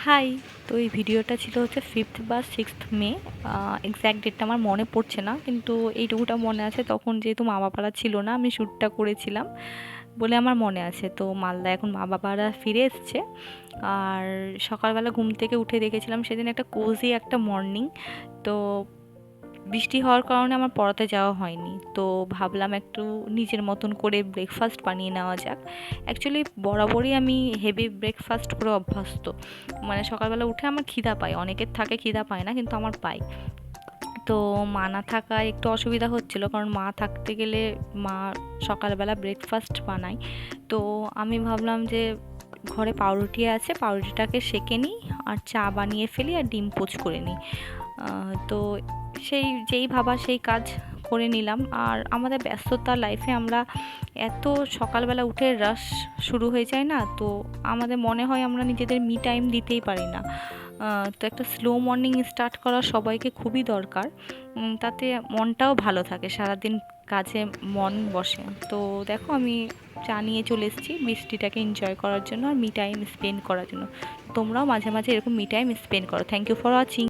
High. তো এই ভিডিওটা ছিল হচ্ছে 5th বা 6th মে। এক্স্যাক্ট ডেটটা আমার মনে পড়ছে না, কিন্তু এইটুকুটা মনে আছে তখন যেহেতু মা বাবারা ছিল না, আমি শ্যুটটা করেছিলাম বলে আমার মনে আছে। তো মালদা এখন মা বাবারা ফিরে এসছে। আর সকালবেলা ঘুম থেকে উঠে দেখেছিলাম সেদিন একটা কোজি একটা মর্নিং। তো বৃষ্টি হওয়ার কারণে আমার পড়াতে যাওয়া হয়নি, তো ভাবলাম একটু নিজের মতন করে ব্রেকফাস্ট বানিয়ে নেওয়া যাক। অ্যাকচুয়ালি বরাবরই আমি হেভি ব্রেকফাস্ট করে অভ্যস্ত, মানে সকালবেলা উঠে আমার খিদা পায়, অনেকের থাকে খিদা পায় না কিন্তু আমার পায়। তো মা না থাকায় একটু অসুবিধা হচ্ছিল, কারণ মা থাকতে গেলে মা সকালবেলা ব্রেকফাস্ট বানায়। তো আমি ভাবলাম যে ঘরে পাউরুটি আছে, পাউরুটিটাকে সেঁকে নিই আর চা বানিয়ে ফেলি আর ডিম পোচ করে নিই। তো যেই ভাবা সেই কাজ করে নিলাম। আর আমাদের ব্যস্ততা লাইফে আমরা এত সকালবেলা উঠে রাশ শুরু হয়ে যায় না, তো আমাদের মনে হয় আমরা নিজেদের মি টাইম দিতেই পারি না। তো একটা স্লো মর্নিং স্টার্ট করা সবাইকে খুবই দরকার। তাতে মনটাও ভালো থাকে, সারাদিন কাজে মন বসে। তো দেখো আমি চা নিয়ে চলে এসেছি বৃষ্টিটাকে এনজয় করার জন্য আর মি টাইম স্পেন্ড করার জন্য। তোমরাও মাঝে মাঝে এরকম মি টাইম স্পেন্ড করো। Thank you for watching.